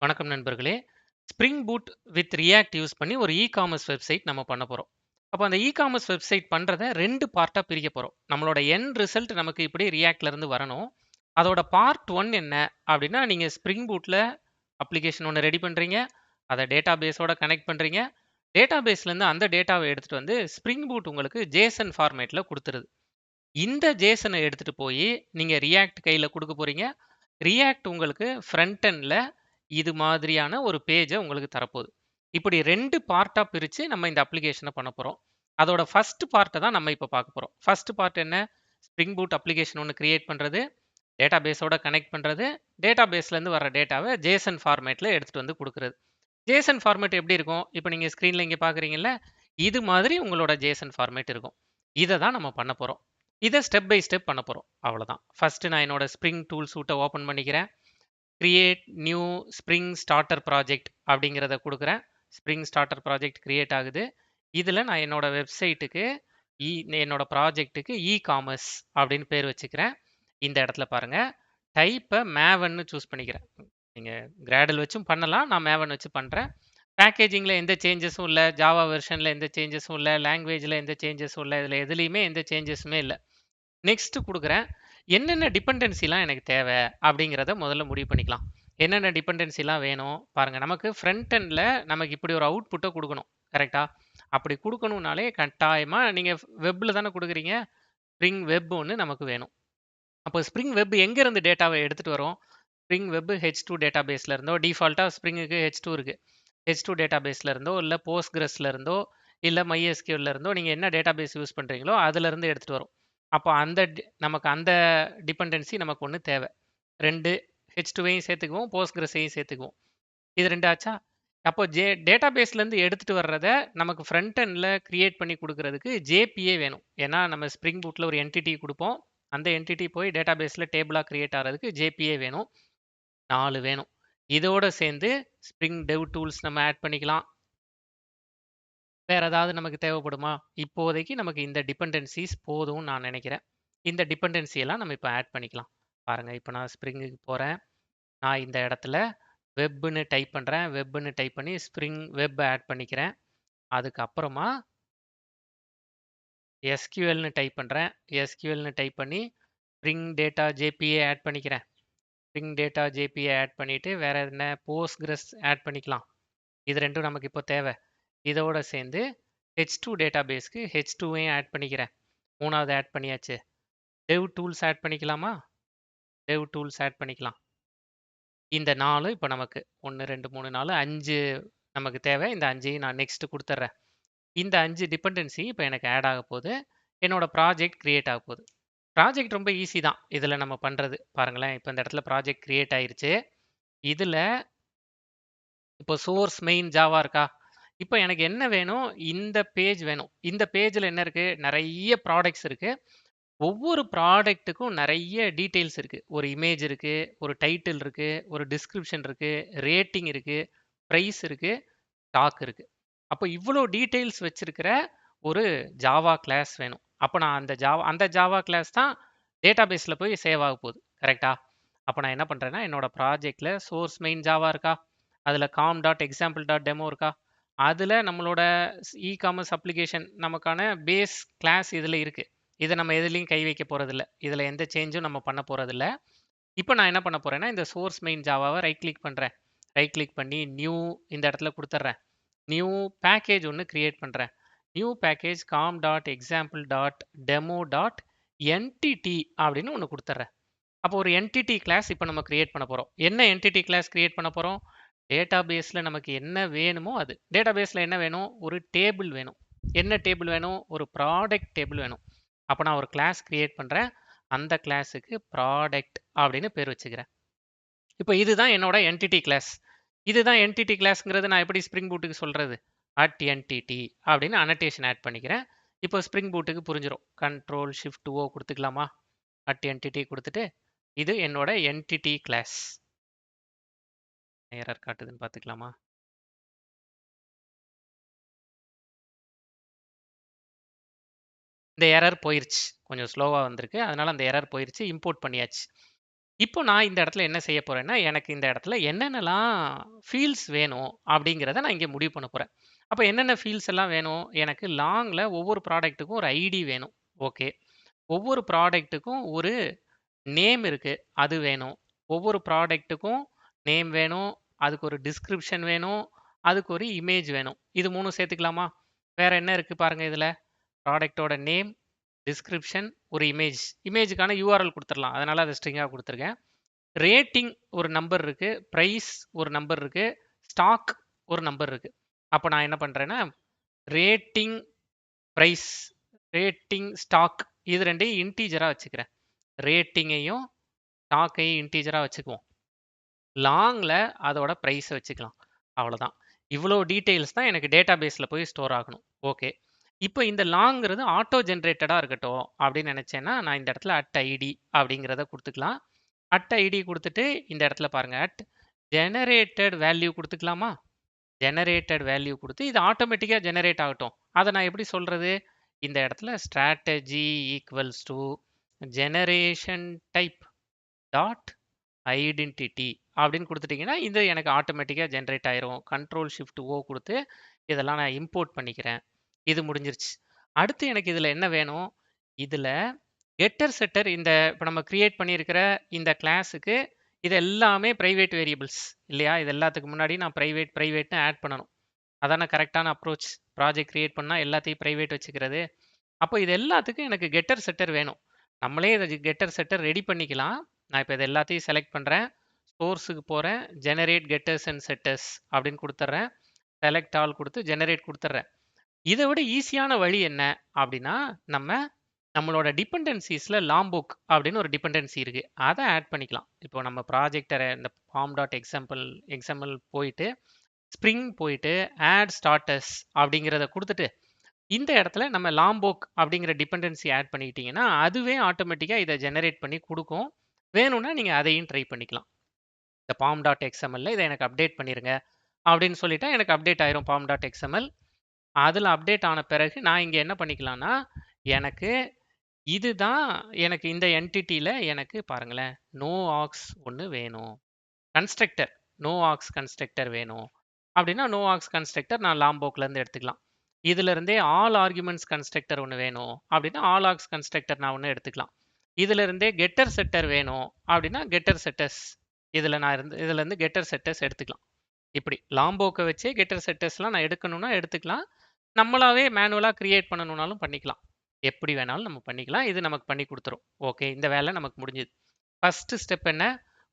வணக்கம் நண்பர்களே. Spring boot with react use பண்ணி ஒரு இ-காமர்ஸ் வெப்சைட் நம்ம பண்ண போறோம். அப்போ அந்த இ-காமர்ஸ் வெப்சைட் பண்றத 2 பார்ட்டா பிரிக்க போறோம். நம்மளோட எண்ட் ரிசல்ட் நமக்கு இப்படி ரியாக்ட்ல இருந்து வரணும். அதோட பார்ட் 1 என்ன அப்படின்னா, நீங்க ஸ்ப்ரிங் பூட்ல அப்ளிகேஷன் ஒண்ணு ரெடி பண்றீங்க. அத டேட்டாபேஸோட கனெக்ட் பண்றீங்க. டேட்டாபேஸ்ல இருந்து அந்த டேட்டாவ எடுத்துட்டு வந்து ஸ்ப்ரிங் பூட் உங்களுக்கு ஜேசன் ஃபார்மேட்ல குடுத்துருது. இந்த ஜேசனை எடுத்துட்டு போய் நீங்க ரியாக்ட் கையில கொடுக்க போறீங்க. ரியாக்ட் உங்களுக்கு ஃப்ரண்ட் எண்ட்ல இது மாதிரியான ஒரு பேஜ உங்களுக்கு தரப்போகுது. இப்படி 2 பார்ட்டா பிரிச்சு நம்ம இந்த அப்ளிகேஷன பண்ண போறோம். அதோட ஃபர்ஸ்ட் பார்ட்ட தான் நம்ம இப்ப பார்க்க போறோம். ஃபர்ஸ்ட் பார்ட் என்ன? ஸ்ப்ரிங் பூட் அப்ளிகேஷன் ஒண்ணு கிரியேட் பண்றது, டேட்டாபேஸோட கனெக்ட் பண்றது, டேட்டாபேஸ்ல இருந்து வர டேட்டாவ ஜேசன் ஃபார்மேட்ல எடுத்துட்டு வந்து குடுக்குறது. ஜேசன் ஃபார்மேட் எப்படி இருக்கும்? இப்ப நீங்க ஸ்க்ரீன்ல இங்க பார்க்குறீங்கல்ல, இது மாதிரி உங்களோட ஜேசன் ஃபார்மேட் இருக்கும். இத தான் நம்ம பண்ண போறோம். இத ஸ்டெப் பை ஸ்டெப் பண்ண போறோம். அவ்வளவுதான். ஃபர்ஸ்ட் நான் என்னோட ஸ்ப்ரிங் டூல் சூட்ட ஓபன் பண்ணிக்கிறேன். Create new spring starter project அப்படிங்கிறத கொடுக்குறேன். ஸ்ப்ரிங் ஸ்டார்ட்டர் ப்ராஜெக்ட் கிரியேட் ஆகுது. இதுல நான் என்னோட வெப்சைட்டுக்கு என்னோட ப்ராஜெக்ட்டுக்கு இ-காமர்ஸ் அப்படின்னு பேர் வச்சுக்கிறேன். இந்த இடத்துல பாருங்க, டைப்பை மேவன்னு சூஸ் பண்ணிக்கிறேன். நீங்க கிராடல் வச்சும் பண்ணலாம். நான் மேவன் வச்சு பண்றேன். பேக்கேஜிங்ல எந்த சேஞ்சஸும் இல்ல. ஜாவா வெர்ஷன்ல எந்த சேஞ்சஸும் இல்ல. லாங்குவேஜ்ல எந்த சேஞ்சஸும் இல்ல. இதுல எதுலயுமே எந்த சேஞ்சஸுமே இல்ல. நெக்ஸ்ட் குடுக்குறேன். என்னென்ன டிபெண்டன்சிலாம் எனக்கு தேவை அப்படிங்கிறத முதல்ல முடிவு பண்ணிக்கலாம். என்னென்ன டிபெண்டன்சிலாம் வேணும்? பாருங்க, நமக்கு ஃப்ரண்ட் எண்ட்ல நமக்கு இப்படி ஒரு அவுட்புட்ட குடுக்கணும். கரெக்ட்டா? அப்படி குடுக்கணும்னாலே கட்டாயமா நீங்க வெப்ல தானே குடுக்குறீங்க. ஸ்ப்ரிங் வெப் ஒண்ணு நமக்கு வேணும். அப்போ ஸ்ப்ரிங் வெப் எங்க இருந்து டேட்டாவ எடுத்துட்டு வரும்? ஸ்ப்ரிங் வெப் H2 டேட்டாபேஸ்ல இருந்தோ, டிஃபால்ட்டா ஸ்ப்ரிங்குக்கு H2 இருக்கு. H2 டேட்டாபேஸ்ல இருந்தோ, இல்ல Postgresல இருந்தோ, இல்ல MySQLல இருந்தோ நீங்க என்ன டேட்டாபேஸ் யூஸ் பண்றீங்களோ அதுல இருந்து எடுத்துட்டு வரும். அப்போ நமக்கு அந்த டிபெண்டன்சி நமக்கு ஒண்ணு தேவை. 2 H2வையும் சேர்த்துக்குவோம், Postgresஐயும் சேர்த்துக்குவோம். இது 2 ஆச்சா? அப்போ டேட்டாபேஸ்ல இருந்து எடுத்துட்டு வர்றத நமக்கு ஃப்ரண்ட் எண்ட்ல கிரியேட் பண்ணி குடுக்குறதுக்கு JPA வேணும். ஏன்னா நம்ம ஸ்ப்ரிங் பூட்ல ஒரு என்டிட்டி குடுப்போம். அந்த என்டிட்டி போய் டேட்டாபேஸ்ல டேபிளா கிரியேட் ஆறதுக்கு JPA வேணும். 4 வேணும். இதோட சேர்ந்து ஸ்ப்ரிங் டெவ் டூல்ஸ் நம்ம ஆட் பண்ணிக்கலாம். வேற ஏதாவது நமக்கு தேவைப்படுமா? இப்போதைக்கு நமக்கு இந்த டிபெண்டன்சிஸ் போதும்னு நான் நினைக்கிறேன். இந்த டிபெண்டன்சி எல்லாம் நம்ம இப்ப ஆட் பண்ணிக்கலாம். பாருங்க, இப்ப நான் ஸ்ப்ரிங்குக்கு போறேன். நான் இந்த இடத்துல வெப்ன்னு டைப் பண்றேன். வெப்ன்னு டைப் பண்ணி ஸ்ப்ரிங் வெப் ஆட் பண்ணிக்கிறேன். அதுக்கப்புறமா SQLன்னு டைப் பண்றேன். SQLன்னு டைப் பண்ணி ஸ்ப்ரிங் டேட்டா JPA ஆட் பண்ணிக்கிறேன். ஸ்ப்ரிங் டேட்டா JPA ஆட் பண்ணிட்டு வேற என்ன Postgres ஆட் பண்ணிக்கலாம். இது 2ம் நமக்கு இப்போ தேவை. இதோட சேர்ந்து H2 டேட்டாபேஸ்க்கு H2வையும் ஆட் பண்ணிக்கிறேன். 3வது ஆட் பண்ணியாச்சு. டெவ் டூல்ஸ் ஆட் பண்ணிக்கலாமா? டெவ் டூல்ஸ் ஆட் பண்ணிக்கலாம். இந்த 4 இப்போ நமக்கு 1, 2, 3, 4, 5 நமக்கு தேவை. இந்த 5ஐயும் நான் நெக்ஸ்ட் குடுத்துர்றேன். இந்த 5 டிபெண்டன்சி இப்போ எனக்கு ஆட் ஆக போகுது. என்னோட ப்ராஜெக்ட் கிரியேட் ஆக போகுது. ப்ராஜெக்ட் ரொம்ப ஈஸி தான். இதுல நம்ம பண்றது. பாருங்களேன், இப்போ இந்த இடத்துல ப்ராஜெக்ட் கிரியேட் ஆயிருச்சு. இதுல இப்போ சோர்ஸ் மெயின் ஜாவா இருக்கா? இப்போ எனக்கு என்ன வேணும்? இந்த பேஜ் வேணும். இந்த பேஜ்ல என்ன இருக்கு? நிறைய ப்ராடக்ட்ஸ் இருக்கு. ஒவ்வொரு ப்ராடக்ட்டுக்கும் நிறைய டீடைல்ஸ் இருக்கு. ஒரு இமேஜ் இருக்கு, ஒரு டைட்டில் இருக்கு, ஒரு டிஸ்கிரிப்ஷன் இருக்கு, ரேட்டிங் இருக்கு, பிரைஸ் இருக்கு, ஸ்டாக் இருக்கு. அப்போ இவ்வளோ டீடைல்ஸ் வச்சிருக்கிற ஒரு ஜாவா கிளாஸ் வேணும். அப்போ நான் அந்த ஜாவா கிளாஸ் தான் டேட்டாபேஸ்ல போய் சேவ் ஆக போகுது. கரெக்டா? அப்போ நான் என்ன பண்றேன்னா, என்னோட ப்ராஜெக்ட்ல சோர்ஸ் மெயின் ஜாவா இருக்கா? அதுல com.example.demo இருக்கா? அதுல நம்மளோட இ-காமர்ஸ் அப்ளிகேஷன் நமக்கான பேஸ் கிளாஸ் இதுல இருக்கு. இதை நம்ம எதுலையும் கை வைக்க போறதில்ல. இதுல எந்த சேஞ்சும் நம்ம பண்ண போறதில்ல. இப்போ நான் என்ன பண்ண போறேன்னா, இந்த சோர்ஸ் மெயின் ஜாவாவை ரைட் கிளிக் பண்றேன். ரைட் கிளிக் பண்ணி நியூ இந்த இடத்துல கொடுத்துட்றேன். நியூ பேக்கேஜ் ஒன்று கிரியேட் பண்றேன். நியூ பேக்கேஜ் com.example.demo.entity அப்படின்னு ஒன்று கொடுத்துட்றேன். அப்போ ஒரு என்டிட்டி கிளாஸ் இப்போ நம்ம கிரியேட் பண்ண போறோம். என்ன என்டிட்டி கிளாஸ் கிரியேட் பண்ண போறோம்? டேட்டாபேஸ்ல நமக்கு என்ன வேணுமோ அது. டேட்டாபேஸ்ல என்ன வேணும்? ஒரு டேபிள் வேணும். என்ன டேபிள் வேணும்? ஒரு ப்ராடக்ட் டேபிள் வேணும். அப்போ நான் ஒரு கிளாஸ் கிரியேட் பண்றேன். அந்த கிளாஸுக்கு ப்ராடக்ட் அப்படின்னு பேர் வச்சுக்கிறேன். இப்போ இதுதான் என்னோட என்டிட்டி கிளாஸ். இதுதான் என்டிட்டி கிளாஸ்ங்கிறது நான் எப்படி ஸ்ப்ரிங் பூட்டுக்கு சொல்றது? @entity அப்படின்னு அனடேஷன் ஆட் பண்ணிக்கிறேன். இப்போ ஸ்ப்ரிங் பூட்டுக்கு புரிஞ்சிடும். Ctrl+Shift+O கொடுத்துக்கலாமா? @entity கொடுத்துட்டு இது என்னோட என்டிட்டி கிளாஸ். எரர் காட்டுதுன்னு பார்த்துக்கலாமா? இந்த எரர் போயிருச்சு. கொஞ்சம் ஸ்லோவா வந்திருக்கு. அதனால அந்த எரர் போயிருச்சு. இம்போர்ட் பண்ணியாச்சு. இப்போ நான் இந்த இடத்துல என்ன செய்ய போறேன்னா, எனக்கு இந்த இடத்துல என்னென்னலாம் ஃபீல்ட்ஸ் வேணும் அப்படிங்கிறத நான் இங்க முடிவு பண்ண போறேன். அப்ப என்னென்ன ஃபீல்ட்ஸ் எல்லாம் வேணும்? எனக்கு லாங்ல ஒவ்வொரு ப்ராடக்ட்டுக்கும் ஒரு ஐடி வேணும். ஓகே. ஒவ்வொரு ப்ராடக்ட்டுக்கும் ஒரு நேம் இருக்கு. அது வேணும். ஒவ்வொரு ப்ராடக்ட்டுக்கும் நேம் வேணும். அதுக்கு ஒரு டிஸ்கிரிப்ஷன் வேணும். அதுக்கு ஒரு இமேஜ் வேணும். இது 3ம் சேர்த்துக்கலாமா? வேற என்ன இருக்கு பாருங்க இதுல? ப்ராடக்ட்டோட நேம், டிஸ்கிரிப்ஷன், ஒரு இமேஜ். இமேஜ்க்கான யுஆர்எல் குடுத்துறலாம். அதனால அத ஸ்ட்ரிங்கா குடுத்துருக்கேன். ரேட்டிங் ஒரு நம்பர் இருக்கு. பிரைஸ் ஒரு நம்பர் இருக்கு. ஸ்டாக் ஒரு நம்பர் இருக்கு. அப்ப நான் என்ன பண்றேன்னா, ரேட்டிங், பிரைஸ், ரேட்டிங், ஸ்டாக் இது 2யும் இன்டிஜரா வச்சுக்கிறேன். ரேட்டிங்கையும், ஸ்டாக்கையும் இன்டிஜரா வச்சுக்குவோம். லாங்ல அதோட பிரைஸ வச்சுக்கலாம். அவ்வளோதான். இவ்வளோ டீட்டெயில்ஸ் தான் எனக்கு டேட்டாபேஸ்ல போய் ஸ்டோர் ஆகணும். ஓகே. இப்போ இந்த லாங்கிறது ஆட்டோ ஜெனரேட்டடா இருக்கட்டும் அப்படின்னு நினைச்சேன்னா, நான் இந்த இடத்துல @id அப்படிங்கிறத குடுத்துக்கலாம். @id குடுத்துட்டு இந்த இடத்துல பாருங்க ஜெனரேட்டட் வேல்யூ குடுத்துக்கலாமா? ஜெனரேட்டட் வேல்யூ குடுத்து இது ஆட்டோமேட்டிக்கா ஜெனரேட் ஆகட்டும். அத நான் எப்படி சொல்றது? இந்த இடத்துல strategy equals to generation type dot identity அப்படின்னு குடுத்துட்டீங்கன்னா, இது எனக்கு ஆட்டோமேட்டிக்கா ஜெனரேட் ஆயிரும். கண்ட்ரோல் ஷிஃப்ட் ஓ குடுத்து இதெல்லாம் நான் இம்போர்ட் பண்ணிக்கிறேன். இது முடிஞ்சிருச்சு. அடுத்து எனக்கு இதுல என்ன வேணும்? இதுல கெட்டர் செட்டர் இந்த இப்ப நம்ம கிரியேட் பண்ணியிருக்கிற இந்த கிளாஸுக்கு இது எல்லாமே பிரைவேட் வேரியபிள்ஸ் இல்லையா? இது எல்லாத்துக்கு முன்னாடி நான் பிரைவேட்னு ஆட் பண்ணணும். அதான கரெக்டான அப்ரோச். ப்ராஜெக்ட் கிரியேட் பண்ணா எல்லாத்தையும் பிரைவேட் வச்சுக்கிறது. அப்போ இது எல்லாத்துக்கும் எனக்கு கெட்டர் செட்டர் வேணும். நம்மளே இத கெட்டர் செட்டர் ரெடி பண்ணிக்கலாம். நான் இப்ப இது எல்லாத்தையும் செலக்ட் பண்றேன். சோர்ஸுக்கு போறேன். ஜெனரேட் கெட்டர்ஸ் அண்ட் செட்டர்ஸ் அப்படின்னு குடுத்துர்றேன். செலக்ட் ஆல் குடுத்து ஜெனரேட் குடுத்துர்றேன். இத விட ஈஸியான வழி என்ன அப்படின்னா, நம்மளோட டிபெண்டன்சிஸ்ல லாம்போக் அப்படின்னு ஒரு டிபெண்டன்சி இருக்கு. அத ஆட் பண்ணிக்கலாம். இப்போ நம்ம ப்ராஜெக்ட்ட இந்த form.example போயிட்டு, ஸ்ப்ரிங் போயிட்டு, ஆட் ஸ்டாட்டஸ் அப்படிங்கிறத குடுத்துட்டு, இந்த இடத்துல நம்ம லாம்போக் அப்படிங்கிற டிபெண்டன்சி ஆட் பண்ணிக்கிட்டீங்கன்னா, அதுவே ஆட்டோமேட்டிக்கா இத ஜெனரேட் பண்ணி குடுக்கும். வேணும்னா நீங்க அதையும் ட்ரை பண்ணிக்கலாம். இந்த form.xmlல இத எனக்கு அப்டேட் பண்ணிருங்க அப்படின்னு சொல்லிட்டா எனக்கு அப்டேட் ஆயிரும் form.xml. அதுல அப்டேட் ஆன பிறகு நான் இங்க என்ன பண்ணிக்கலாம்னா, எனக்கு இதுதான் எனக்கு இந்த என்டிட்டில எனக்கு பாருங்களேன், நோ ஆர்க்ஸ் ஒண்ணு வேணும். கன்ஸ்ட்ரக்டர் நோ ஆர்க்ஸ் கன்ஸ்ட்ரக்டர் வேணும். அப்படின்னா நோ ஆர்க்ஸ் கன்ஸ்ட்ரக்டர் நான் லாம்போக்ல இருந்து எடுத்துக்கலாம். இதுல இருந்தே ஆல் ஆர்குமெண்ட்ஸ் கன்ஸ்ட்ரக்டர் ஒன்று வேணும் அப்படின்னா ஆல் ஆர்க்ஸ் கன்ஸ்ட்ரக்டர் நான் ஒன்று எடுத்துக்கலாம். இதுல இருந்தே கெட்டர் செட்டர் வேணும் அப்படின்னா கெட்டர் செட்டர்ஸ் இதுல இருந்து கெட்டர் செட்டர்ஸ் எடுத்துக்கலாம். இப்படி லாம்போக்க வச்சே கெட்டர் செட்டர்ஸ்லாம் நான் எடுக்கணும்னா எடுத்துக்கலாம். நம்மளாவே மேனுவலா கிரியேட் பண்ணணும்னாலும் பண்ணிக்கலாம். எப்படி வேணாலும் நம்ம பண்ணிக்கலாம். இது நமக்கு பண்ணி கொடுத்துரும். ஓகே, இந்த வேலை நமக்கு முடிஞ்சது. ஃபர்ஸ்ட் ஸ்டெப் என்ன?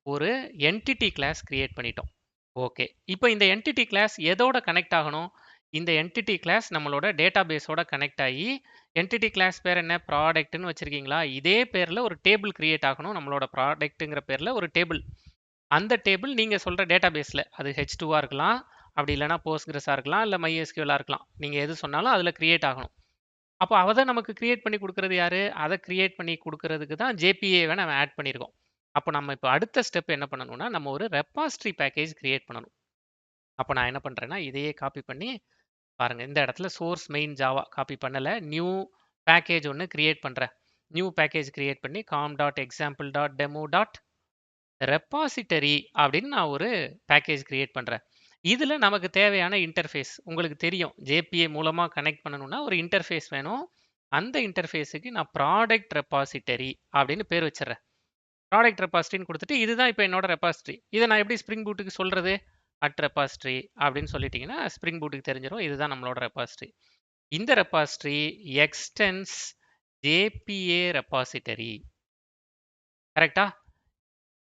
ஒரு என்டிட்டி கிளாஸ் கிரியேட் பண்ணிட்டோம். ஓகே, இப்போ இந்த என்டிட்டி கிளாஸ் எதோட கனெக்ட் ஆகணும்? இந்த என்டிட்டி கிளாஸ் நம்மளோட டேட்டாபேஸோட கனெக்ட் ஆகி, என்டிட்டி கிளாஸ் பேர் என்ன? ப்ராடக்ட்னு வச்சிருக்கீங்களா? இதே பேர்ல ஒரு டேபிள் கிரியேட் ஆகணும். நம்மளோட ப்ராடக்ட்ங்கிற பேர்ல ஒரு டேபிள். அந்த டேபிள் நீங்க சொல்ற டேட்டாபேஸ்ல அது H2ஆ இருக்கலாம், அப்படி இல்லைன்னா போஸ்ட்கிரஸா இருக்கலாம், இல்லை MySQL இருக்கலாம். நீங்க எது சொன்னாலும் அதுல கிரியேட் ஆகணும். அப்போ அதை நமக்கு கிரியேட் பண்ணி கொடுக்கறது யாரு? அதை கிரியேட் பண்ணி கொடுக்கறதுக்கு தான் JPA-வை நம்ம ஆட் பண்ணியிருக்கோம். அப்போ நம்ம இப்போ அடுத்த ஸ்டெப் என்ன பண்ணணும்னா, நம்ம ஒரு ரெபாசிட்டரி பேக்கேஜ் கிரியேட் பண்ணணும். அப்போ நான் என்ன பண்றேன்னா, இதையே காப்பி பண்ணி பாருங்க, இந்த இடத்துல சோர்ஸ் மெயின் ஜாவா காப்பி பண்ணல, நியூ பேக்கேஜ் ஒன்று கிரியேட் பண்றேன். நியூ பேக்கேஜ் கிரியேட் பண்ணி com.example.demo. ரெபாசிட்டரி அப்படின்னு நான் ஒரு பேக்கேஜ் கிரியேட் பண்றேன். இதுல நமக்கு தேவையான இன்டர்ஃபேஸ் உங்களுக்கு தெரியும். JPA மூலமா கனெக்ட் பண்ணணும்னா ஒரு இன்டர்ஃபேஸ் வேணும். அந்த இன்டர்ஃபேஸுக்கு நான் ப்ராடக்ட் ரெபாசிட்டரி அப்படின்னு பேர் வச்சிடுறேன். ப்ராடக்ட் ரெபாசிட்டரின்னு கொடுத்துட்டு இதுதான் இப்போ என்னோட ரெபாசிட்டரி. இதை நான் எப்படி ஸ்ப்ரிங் பூட்டுக்கு சொல்றது? @repository அப்படின்னு சொல்லிட்டீங்கன்னா ஸ்ப்ரிங் பூட்டுக்கு தெரிஞ்சிடும் இதுதான் நம்மளோட ரெபாசிட்டரி. இந்த ரெபாசிட்டரி எக்ஸ்டென்ஸ் JPA ரெபாசிட்டரி. கரெக்டா?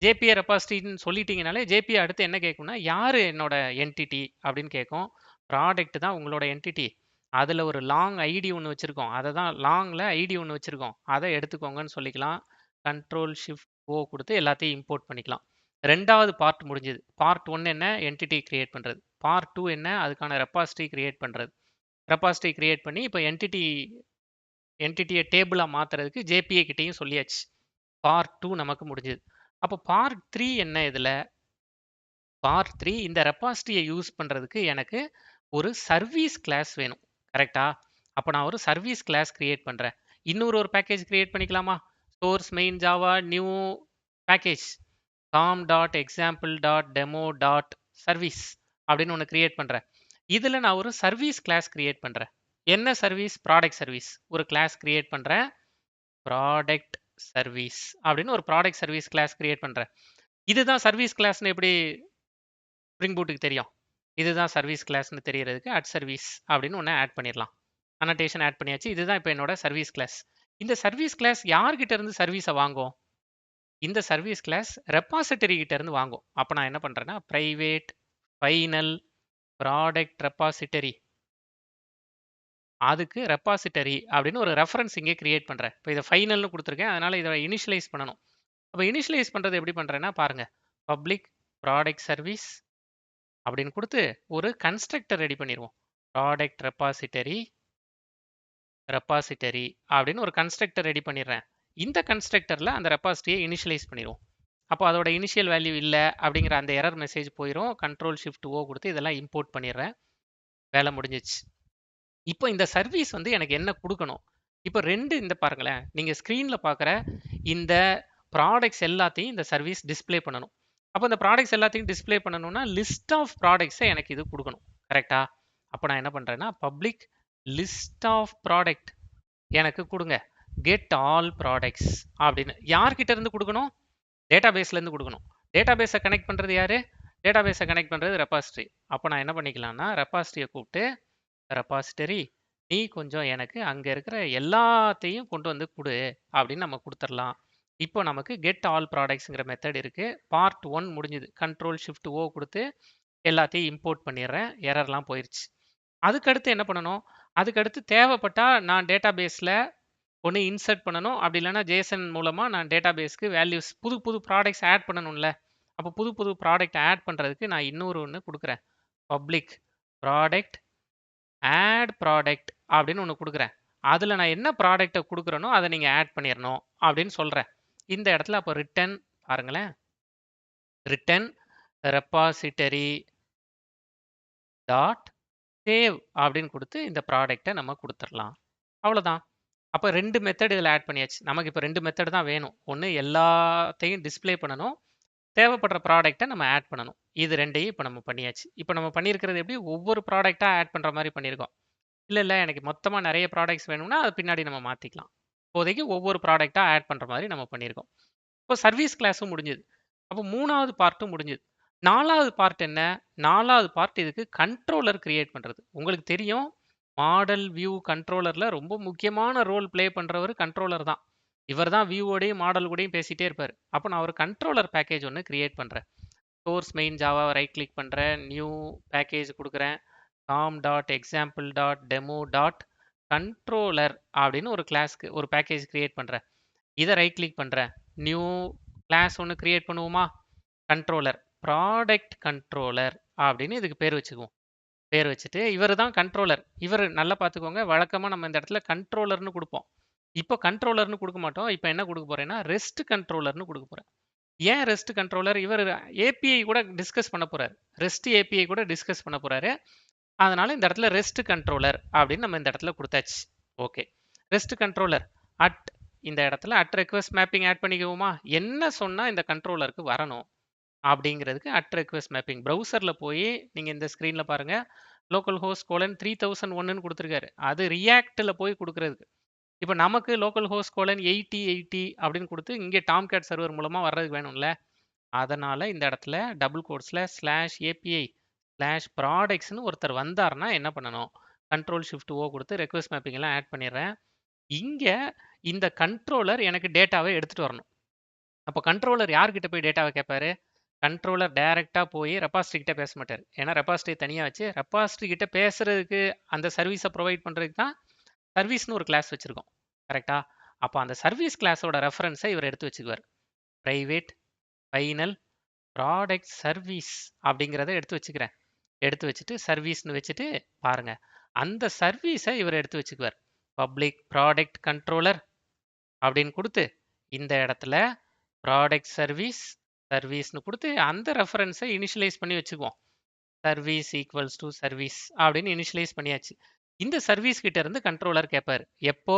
JPA ரெபாசிட்டரின்னு சொல்லிட்டீங்கனாலே JPA அடுத்து என்ன கேட்கும்னா, யாரு என்னோட என்டிட்டி அப்படின்னு கேட்கும். ப்ராடக்ட் தான் உங்களோட என்டிட்டி. அதுல ஒரு லாங் ஐடி ஒன்று வச்சிருக்கோம். அதை தான் லாங்ல ஐடி ஒன்று வச்சிருக்கோம். அதை எடுத்துக்கோங்கன்னு சொல்லிக்கலாம். கண்ட்ரோல் ஷிஃப்ட் ஓ கொடுத்து எல்லாத்தையும் இம்போர்ட் பண்ணிக்கலாம். ரெண்டாவது பார்ட் முடிஞ்சது. பார்ட் 1 என்ன? என்டிட்டி கிரியேட் பண்றது. பார்ட் 2 என்ன? அதுக்கான ரெபாசிட்டரி கிரியேட் பண்றது. ரெபாசிட்டரி கிரியேட் பண்ணி இப்போ என்டிட்டியை டேபிளா மாத்துறதுக்கு JPA கிட்டையும் சொல்லியாச்சு. பார்ட் 2 நமக்கு முடிஞ்சது. அப்போ பார்ட் 3 என்ன? இதுல பார்ட் 3 இந்த ரெபாசிட்டரியை யூஸ் பண்றதுக்கு எனக்கு ஒரு சர்வீஸ் கிளாஸ் வேணும். கரெக்டா? அப்போ நான் ஒரு சர்வீஸ் கிளாஸ் கிரியேட் பண்றேன். இன்னொரு பேக்கேஜ் கிரியேட் பண்ணிக்கலாமா? Source main Java new package. com.example.demo.service அப்படின்னு ஒன்று கிரியேட் பண்ணுறேன். இதில் நான் ஒரு சர்வீஸ் கிளாஸ் கிரியேட் பண்ணுறேன். என்ன சர்வீஸ்? Product service. ஒரு கிளாஸ் கிரியேட் பண்ணுறேன். ப்ராடக்ட் சர்வீஸ் அப்படின்னு ஒரு ப்ராடக்ட் சர்வீஸ் கிளாஸ் கிரியேட் பண்ணுறேன். இதுதான் சர்வீஸ் கிளாஸ்னு எப்படி ஸ்ப்ரிங் பூட்டுக்கு தெரியும்? இதுதான் சர்வீஸ் கிளாஸ்னு தெரியறதுக்கு சர்வீஸ் அப்படின்னு ஒன்று ஆட் பண்ணிடலாம். அனோட்டேஷன் ஆட் பண்ணியாச்சு. இதுதான் இப்போ என்னோட சர்வீஸ் கிளாஸ். இந்த சர்வீஸ் கிளாஸ் யார்கிட்ட இருந்து சர்வீஸை வாங்கும்? இந்த சர்வீஸ் கிளாஸ் ரெபாசிட்டரி கிட்ட இருந்து வாங்கும். அப்போ நான் என்ன பண்றேன்னா பிரைவேட் ஃபைனல் ப்ராடக்ட் ரெபாசிட்டரி, அதுக்கு ரெபாசிட்டரி அப்படின்னு ஒரு ரெஃபரன்ஸ் இங்கே கிரியேட் பண்றேன். இப்போ இதை ஃபைனல்னு கொடுத்துருக்கேன், அதனால இதை இனிஷியலைஸ் பண்ணணும். அப்போ இனிஷியலைஸ் பண்றது எப்படி பண்றேன்னா பாருங்க, பப்ளிக் ப்ராடக்ட் சர்வீஸ் அப்படின்னு கொடுத்து ஒரு கன்ஸ்ட்ரக்டர் ரெடி பண்ணிடுவோம். ப்ராடக்ட் ரெபாசிட்டரி அப்படின்னு ஒரு கன்ஸ்ட்ரக்டர் ரெடி பண்ணிடுறேன். இந்த கன்ஸ்ட்ரக்டர்ல அந்த ரெபாசிட்டரியை இனிஷியலைஸ் பண்ணிடுவோம். அப்போ அதோட இனிஷியல் வேல்யூ இல்லை அப்படிங்கிற அந்த எரர் மெசேஜ் போயிடும். Ctrl+Shift+O கொடுத்து இதெல்லாம் இம்போர்ட் பண்ணிடுறேன். வேலை முடிஞ்சிச்சு. இப்போ இந்த சர்வீஸ் வந்து எனக்கு என்ன கொடுக்கணும்? இப்போ இந்த பாருங்களேன், நீங்கள் ஸ்க்ரீனில் பார்க்குற இந்த ப்ராடக்ட்ஸ் எல்லாத்தையும் இந்த சர்வீஸ் டிஸ்பிளே பண்ணணும். அப்போ இந்த ப்ராடக்ட்ஸ் எல்லாத்தையும் டிஸ்பிளே பண்ணணும்னா லிஸ்ட் ஆஃப் ப்ராடக்ட்ஸை எனக்கு இது கொடுக்கணும். கரெக்டா? அப்போ நான் என்ன பண்ணுறேன்னா பப்ளிக் லிஸ்ட் ஆஃப் ப்ராடக்ட் எனக்கு கொடுங்க, கெட் ஆல் ப்ராடக்ட்ஸ் அப்படின்னு. யார்கிட்ட இருந்து கொடுக்கணும்? டேட்டாபேஸ்லேருந்து கொடுக்கணும். டேட்டாபேஸை கனெக்ட் பண்ணுறது யார்? டேட்டாபேஸை கனெக்ட் பண்ணுறது ரெபாசிட்டரி. அப்போ நான் என்ன பண்ணிக்கலாம்னா ரெபாசிட்டரியை கூப்பிட்டு, ரெபாசிட்டரி நீ கொஞ்சம் எனக்கு அங்கே இருக்கிற எல்லாத்தையும் கொண்டு வந்து கொடு அப்படின்னு நம்ம கொடுத்துடலாம். இப்போ நமக்கு கெட் ஆல் ப்ராடக்ட்ஸுங்கிற மெத்தட் இருக்குது. பார்ட் 1 முடிஞ்சுது. Ctrl+Shift+O கொடுத்து எல்லாத்தையும் இம்போர்ட் பண்ணிடுறேன். எரர்லாம் போயிடுச்சு. அதுக்கடுத்து என்ன பண்ணணும்? அதுக்கடுத்து தேவைப்பட்டால் நான் டேட்டாபேஸில் ஒன்று இன்சர்ட் பண்ணணும், அப்படி இல்லைன்னா ஜேசன் மூலமாக நான் டேட்டாபேஸ்க்கு வேல்யூஸ் புது ப்ராடக்ட்ஸ் ஆட் பண்ணணும்ல. அப்போ புது ப்ராடக்ட் ஆட் பண்ணுறதுக்கு நான் இன்னொரு ஒன்று கொடுக்குறேன். பப்ளிக் ப்ராடக்ட் ஆட் ப்ராடக்ட் அப்படின்னு ஒன்று கொடுக்குறேன். அதில் நான் என்ன ப்ராடக்டை கொடுக்குறேனோ அதை நீங்கள் ஆட் பண்ணிடணும் அப்படின்னு சொல்கிறேன். இந்த இடத்துல அப்போ ரிட்டன் பாருங்களேன், ரிட்டன் ரெபாசிட்டரி டாட் சேவ் அப்படின்னு கொடுத்து இந்த ப்ராடக்டை நம்ம கொடுத்துடலாம். அவ்வளோதான். அப்போ 2 மெத்தட் இதில் ஆட் பண்ணியாச்சு. நமக்கு இப்போ 2 மெத்தட் தான் வேணும். ஒன்று எல்லாத்தையும் டிஸ்பிளே பண்ணணும், தேவைப்படுற ப்ராடக்டை நம்ம ஆட் பண்ணணும். இது 2ஐயும் இப்போ நம்ம பண்ணியாச்சு. இப்போ நம்ம பண்ணியிருக்கிறது எப்படி? ஒவ்வொரு ப்ராடக்டாக ஆட் பண்ணுற மாதிரி பண்ணியிருக்கோம். இல்லை எனக்கு மொத்தமாக நிறைய ப்ராடக்ட்ஸ் வேணும்னா அது பின்னாடி நம்ம மாற்றிக்கலாம். இப்போதைக்கு ஒவ்வொரு ப்ராடக்டாக ஆட் பண்ணுற மாதிரி நம்ம பண்ணியிருக்கோம். இப்போ சர்வீஸ் கிளாஸும் முடிஞ்சுது. அப்போ 3வது பார்ட்டும் முடிஞ்சுது. 4வது பார்ட் என்ன? 4வது பார்ட் இதுக்கு கண்ட்ரோலர் கிரியேட் பண்ணுறது. உங்களுக்கு தெரியும், மாடல் வியூ கண்ட்ரோலரில் ரொம்ப முக்கியமான ரோல் ப்ளே பண்ணுறவர் கண்ட்ரோலர் தான். இவர் தான் வியூவோடையும் மாடல் கூடயும் பேசிகிட்டே இருப்பார். அப்போ நான் ஒரு கண்ட்ரோலர் பேக்கேஜ் ஒன்று கிரியேட் பண்ணுறேன். சோர்ஸ் மெயின் ஜாவாவை ரைட் கிளிக் பண்ணுறேன், நியூ பேக்கேஜ் கொடுக்குறேன். com.example.demo.controller அப்படின்னு ஒரு கிளாஸ்க்கு ஒரு பேக்கேஜ் கிரியேட் பண்ணுறேன். இதை ரைட் கிளிக் பண்ணுறேன், நியூ கிளாஸ் ஒன்று கிரியேட் பண்ணுவோமா? கண்ட்ரோலர், ப்ராடக்ட் கண்ட்ரோலர் அப்படின்னு இதுக்கு பேர் வச்சுக்குவோம். பேர் வச்சுட்டு இவர் தான் கண்ட்ரோலர். இவர் நல்லா பார்த்துக்கோங்க, வழக்கமாக நம்ம இந்த இடத்துல கண்ட்ரோலர்னு கொடுப்போம். இப்போ கண்ட்ரோலர்னு கொடுக்க மாட்டோம். இப்போ என்ன கொடுக்க போறேன்னா ரெஸ்ட் கண்ட்ரோலர்னு கொடுக்க போறேன். ஏன் ரெஸ்ட் கண்ட்ரோலர்? இவர் ஏபிஐ கூட டிஸ்கஸ் பண்ண போறாரு, ரெஸ்ட் ஏபிஐ கூட டிஸ்கஸ் பண்ண போறாரு. அதனால இந்த இடத்துல ரெஸ்ட் கண்ட்ரோலர் அப்படின்னு நம்ம இந்த இடத்துல கொடுத்தாச்சு. ஓகே, ரெஸ்ட் கண்ட்ரோலர் அட் இந்த இடத்துல அட் ரெக்வஸ்ட் மேப்பிங் ஆட் பண்ணிக்குவோமா? என்ன சொன்னா இந்த கண்ட்ரோலருக்கு வரணும் அப்படிங்கிறதுக்கு அட் ரெக்வஸ்ட் மேப்பிங். ப்ரௌசரில் போய் நீங்கள் இந்த ஸ்க்ரீனில் பாருங்கள், லோக்கல் ஹோஸ்ட் கோலன் 3001ன்னு கொடுத்துருக்காரு. அது ரியாக்டில் போய் கொடுக்குறதுக்கு. இப்போ நமக்கு லோக்கல் ஹோஸ்ட் கோலன் 8080 அப்படின்னு கொடுத்து இங்கே டாம்கேட் சர்வர் மூலமாக வர்றதுக்கு வேணும்ல. அதனால் இந்த இடத்துல டபுள் கோட்ஸில் /API/ப்ராடக்ட்ஸ்னு ஒருத்தர் வந்தார்னா என்ன பண்ணணும்? Ctrl+Shift+O கொடுத்து ரெக்வஸ்ட் மேப்பிங் எல்லாம் ஆட் பண்ணிடுறேன். இங்கே இந்த கண்ட்ரோலர் எனக்கு டேட்டாவை எடுத்துகிட்டு வரணும். அப்போ கண்ட்ரோலர் யார்கிட்ட போய் டேட்டாவை கேட்பாரு? கண்ட்ரோலர் டைரெக்டாக போய் ரெபாசிட்டரி கிட்ட பேச மாட்டார். ஏன்னா ரெபாசிட்டரி தனியாக வச்சு ரெபாசிட்டரி கிட்ட பேசுறதுக்கு அந்த சர்வீஸை ப்ரொவைட் பண்ணுறதுக்கு தான் சர்வீஸ்னு ஒரு கிளாஸ் வச்சுருக்கோம். கரெக்டா? அப்போ அந்த சர்வீஸ் கிளாஸோட ரெஃபரன்ஸை இவர் எடுத்து வச்சுக்குவார். ப்ரைவேட் ஃபைனல் ப்ராடக்ட் சர்வீஸ் அப்படிங்கிறத எடுத்து வச்சுக்கிறேன். எடுத்து வச்சுட்டு சர்வீஸ்னு வச்சுட்டு பாருங்க, அந்த சர்வீஸை இவர் எடுத்து வச்சுக்குவார். பப்ளிக் ப்ராடக்ட் கண்ட்ரோலர் அப்படின்னு கொடுத்து இந்த இடத்துல ப்ராடக்ட் சர்வீஸ்னு கொடுத்து அந்த ரெஃபரன்ஸை இனிஷியலைஸ் பண்ணி வச்சுக்குவோம். சர்வீஸ் ஈக்குவல்ஸ் டு சர்வீஸ் அப்படின்னு இனிஷியலைஸ் பண்ணியாச்சு. இந்த சர்வீஸ் கிட்ட இருந்து கண்ட்ரோலர் கேட்பார். எப்போ?